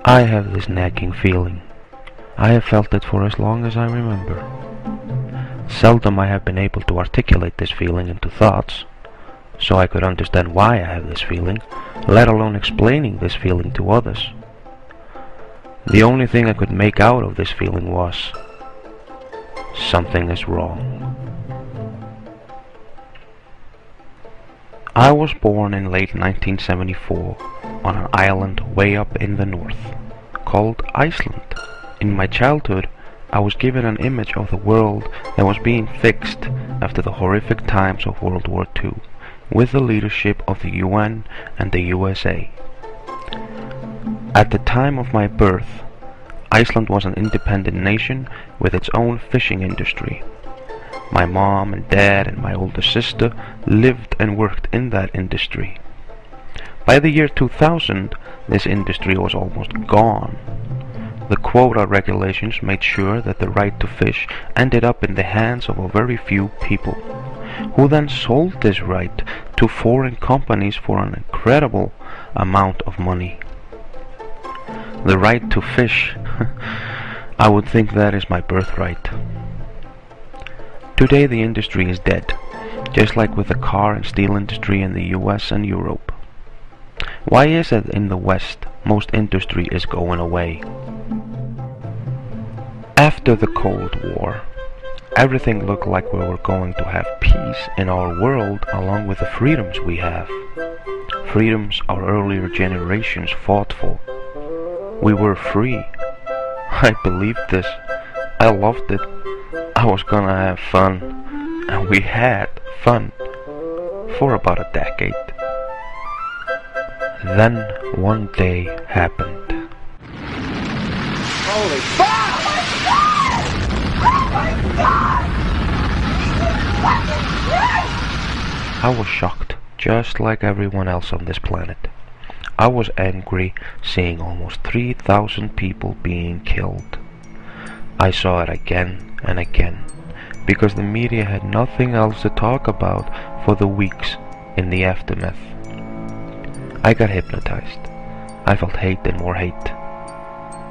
I have this nagging feeling. I have felt it for as long as I remember. Seldom I have been able to articulate this feeling into thoughts, so I could understand why I have this feeling, let alone explaining this feeling to others. The only thing I could make out of this feeling was, something is wrong. I was born in late 1974 on an island way up in the north, called Iceland. In my childhood, I was given an image of the world that was being fixed after the horrific times of World War II, with the leadership of the UN and the USA. At the time of my birth, Iceland was an independent nation with its own fishing industry. My mom and dad and my older sister lived and worked in that industry. By the year 2000, this industry was almost gone. The quota regulations made sure that the right to fish ended up in the hands of a very few people, who then sold this right to foreign companies for an incredible amount of money. The right to fish, I would think that is my birthright. Today the industry is dead, just like with the car and steel industry in the US and Europe. Why is it in the West most industry is going away? After the Cold War, everything looked like we were going to have peace in our world along with the freedoms we have. Freedoms our earlier generations fought for. We were free. I believed this. I loved it. I was gonna have fun. And we had fun for about a decade. Then one day happened. Holy fuck! Oh my god! I was shocked, just like everyone else on this planet. I was angry seeing almost 3,000 people being killed. I saw it again and again, because the media had nothing else to talk about for the weeks in the aftermath. I got hypnotized. I felt hate and more hate.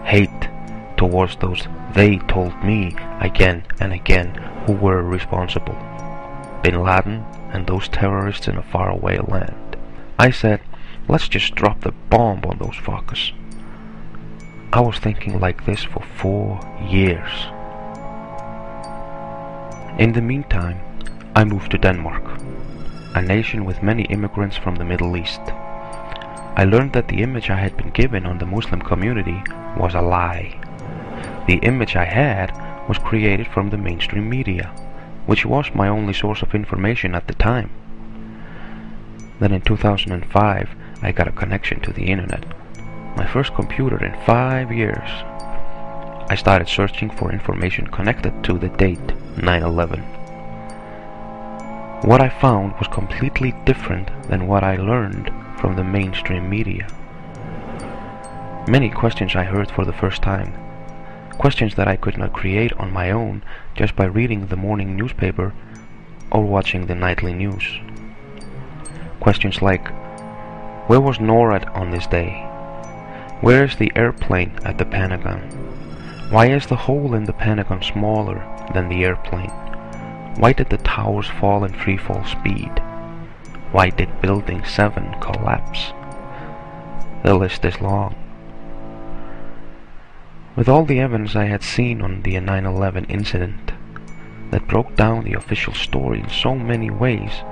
Hate towards those they told me again and again who were responsible. Bin Laden and those terrorists in a faraway land. I said, let's just drop the bomb on those fuckers. I was thinking like this for 4 years. In the meantime, I moved to Denmark, a nation with many immigrants from the Middle East. I learned that the image I had been given on the Muslim community was a lie. The image I had was created from the mainstream media, which was my only source of information at the time. Then in 2005, I got a connection to the internet, my first computer in 5 years. I started searching for information connected to the date 9/11. What I found was completely different than what I learned from the mainstream media. Many questions I heard for the first time, questions that I could not create on my own just by reading the morning newspaper or watching the nightly news. Questions like, where was NORAD on this day? Where is the airplane at the Pentagon? Why is the hole in the Pentagon smaller than the airplane? Why did the towers fall in freefall speed? Why did Building 7 collapse? The list is long. With all the evidence I had seen on the 9/11 incident that broke down the official story in so many ways,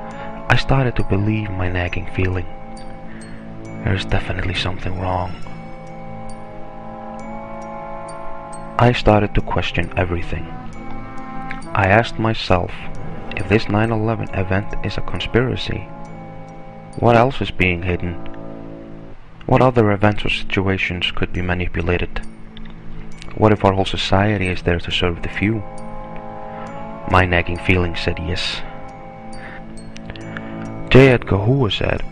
I started to believe my nagging feeling. There is definitely something wrong. I started to question everything. I asked myself, if this 9/11 event is a conspiracy, what else is being hidden? What other events or situations could be manipulated? What if our whole society is there to serve the few? My nagging feeling said yes. J. Edgar Hoover said,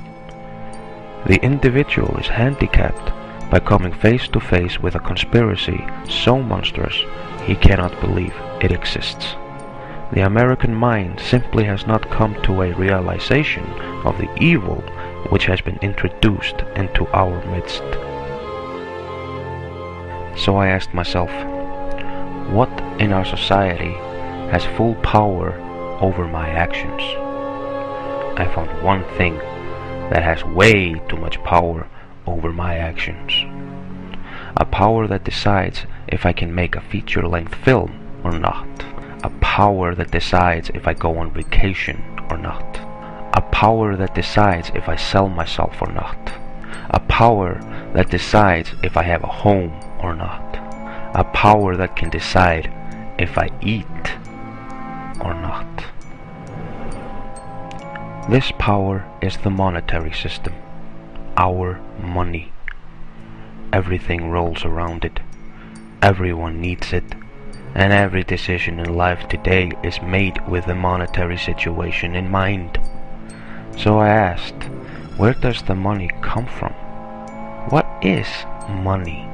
the individual is handicapped by coming face to face with a conspiracy so monstrous he cannot believe it exists. The American mind simply has not come to a realization of the evil which has been introduced into our midst. So I asked myself, what in our society has full power over my actions? I found one thing that has way too much power over my actions. A power that decides if I can make a feature-length film or not. A power that decides if I go on vacation or not. A power that decides if I sell myself or not. A power that decides if I have a home or not. A power that can decide if I eat or not. This power is the monetary system, our money. Everything rolls around it. Everyone needs it. And every decision in life today is made with the monetary situation in mind. So I asked, where does the money come from? What is money?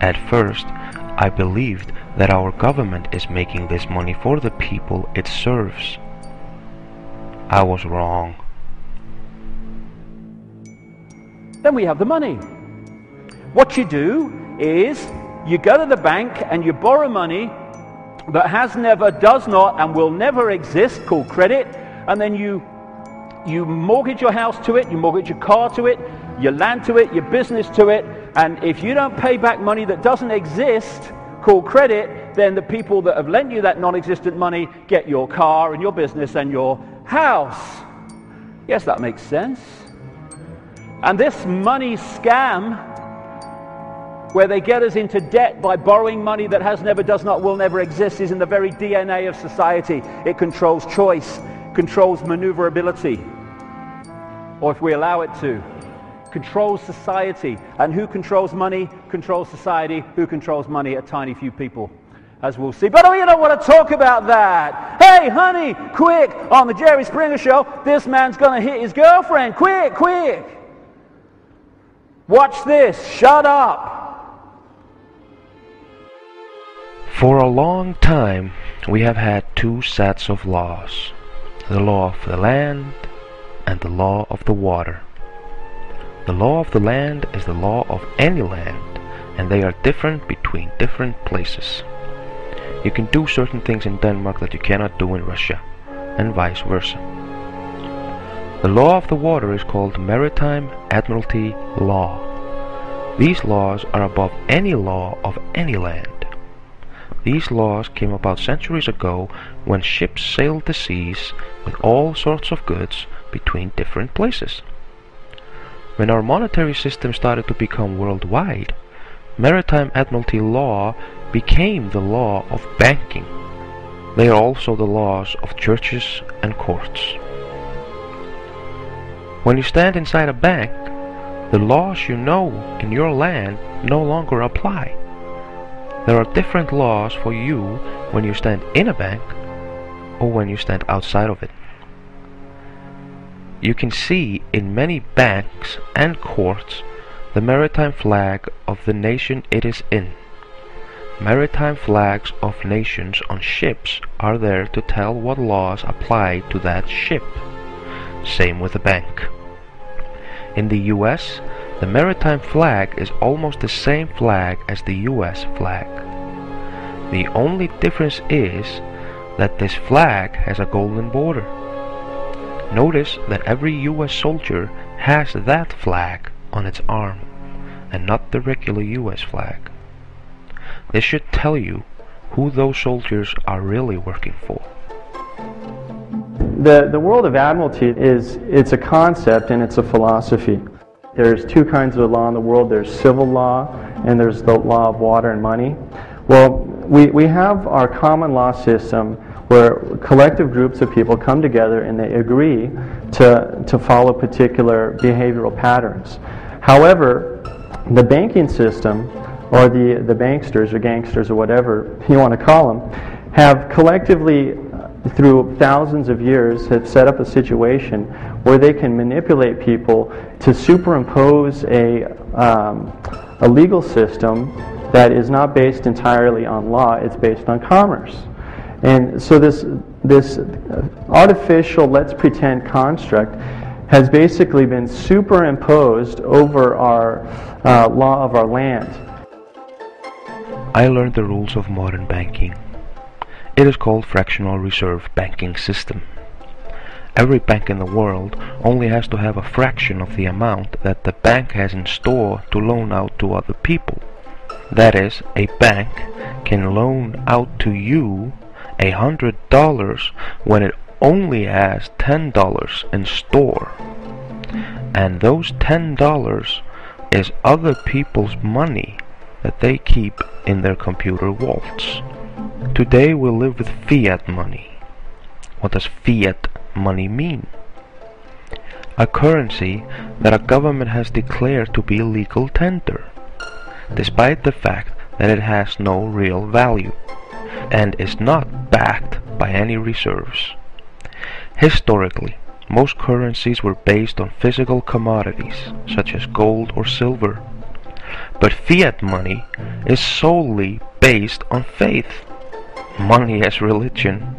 At first, I believed that our government is making this money for the people it serves. I was wrong. Then we have the money. What you do is you go to the bank and you borrow money that has never, does not, and will never exist, called credit, and then you mortgage your house to it, you mortgage your car to it, your land to it, your business to it, and if you don't pay back money that doesn't exist, called credit, then the people that have lent you that non-existent money get your car and your business and your house. Yes, that makes sense. And this money scam, where they get us into debt by borrowing money that has never, does not, will never exist, is in the very DNA of society. It controls choice, controls maneuverability, or if we allow it to, controls society. And who controls money? Controls society. Who controls money? A tiny few people, as we'll see. But you don't want to talk about that. Hey, honey, quick, on the Jerry Springer Show, this man's going to hit his girlfriend. Quick, quick. Watch this. Shut up. For a long time, we have had two sets of laws. The law of the land and the law of the water. The law of the land is the law of any land, and they are different between different places. You can do certain things in Denmark that you cannot do in Russia, and vice versa. The law of the water is called Maritime Admiralty Law. These laws are above any law of any land. These laws came about centuries ago when ships sailed the seas with all sorts of goods between different places. When our monetary system started to become worldwide, Maritime Admiralty Law became the law of banking. They are also the laws of churches and courts. When you stand inside a bank, the laws you know in your land no longer apply. There are different laws for you when you stand in a bank or when you stand outside of it. You can see in many banks and courts the maritime flag of the nation it is in. Maritime flags of nations on ships are there to tell what laws apply to that ship. Same with the bank. In the US, the maritime flag is almost the same flag as the US flag. The only difference is that this flag has a golden border. Notice that every US soldier has that flag on its arm, and not the regular US flag. This should tell you who those soldiers are really working for. The world of admiralty it's a concept and it's a philosophy. There's two kinds of law in the world. There's civil law and there's the law of water and money. Well, we have our common law system where collective groups of people come together and they agree to follow particular behavioral patterns. However, the banking system, or the banksters or gangsters or whatever you want to call them, have collectively through thousands of years have set up a situation where they can manipulate people to superimpose a legal system that is not based entirely on law, it's based on commerce. And so this artificial let's pretend construct has basically been superimposed over our law of our land. I learned the rules of modern banking. It is called fractional reserve banking system. Every bank in the world only has to have a fraction of the amount that the bank has in store to loan out to other people. That is, a bank can loan out to you $100 when it only has $10 in store. And those $10 is other people's money that they keep in their computer vaults. Today we live with fiat money. What does fiat money mean? A currency that a government has declared to be legal tender, despite the fact that it has no real value and is not backed by any reserves. Historically, most currencies were based on physical commodities such as gold or silver, but fiat money is solely based on faith. Money as religion.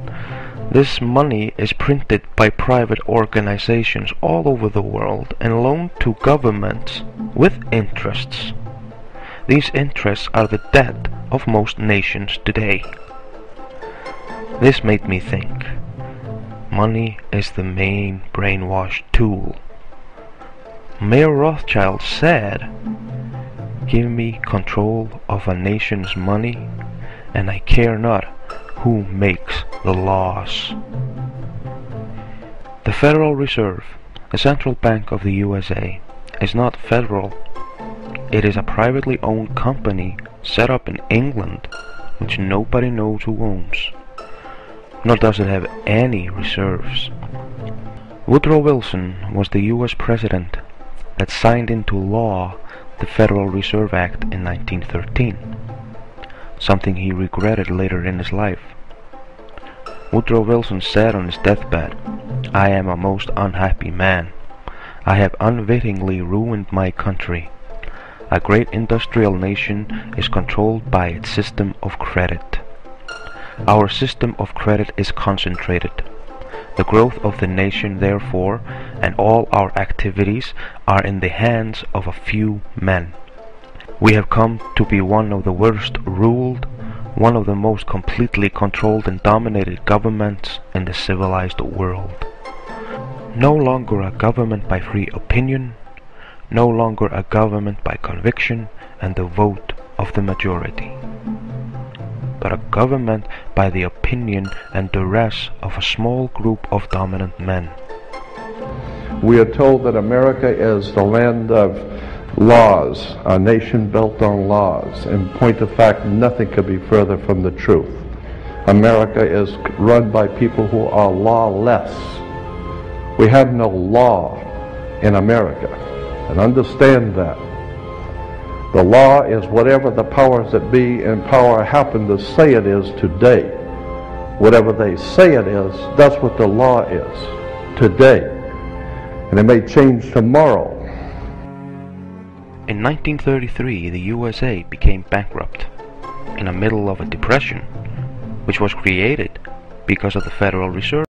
This money is printed by private organizations all over the world and loaned to governments with interests. These interests are the debt of most nations today. This made me think. Money is the main brainwash tool. Mayor Rothschild said, "Give me control of a nation's money, and I care not who makes the laws." The Federal Reserve, the central bank of the USA, is not federal. It is a privately owned company set up in England, which nobody knows who owns. Nor does it have any reserves. Woodrow Wilson was the US president that signed into law the Federal Reserve Act in 1913, something he regretted later in his life. Woodrow Wilson said on his deathbed, "I am a most unhappy man. I have unwittingly ruined my country. A great industrial nation is controlled by its system of credit. Our system of credit is concentrated. The growth of the nation, therefore, and all our activities are in the hands of a few men. We have come to be one of the worst ruled, one of the most completely controlled and dominated governments in the civilized world. No longer a government by free opinion, no longer a government by conviction and the vote of the majority, but a government by the opinion and duress of a small group of dominant men." We are told that America is the land of laws, a nation built on laws. In point of fact, nothing could be further from the truth. America is run by people who are lawless. We have no law in America, and understand that. The law is whatever the powers that be in power happen to say it is today. Whatever they say it is, that's what the law is today. And it may change tomorrow. In 1933, the USA became bankrupt in the middle of a depression, which was created because of the Federal Reserve.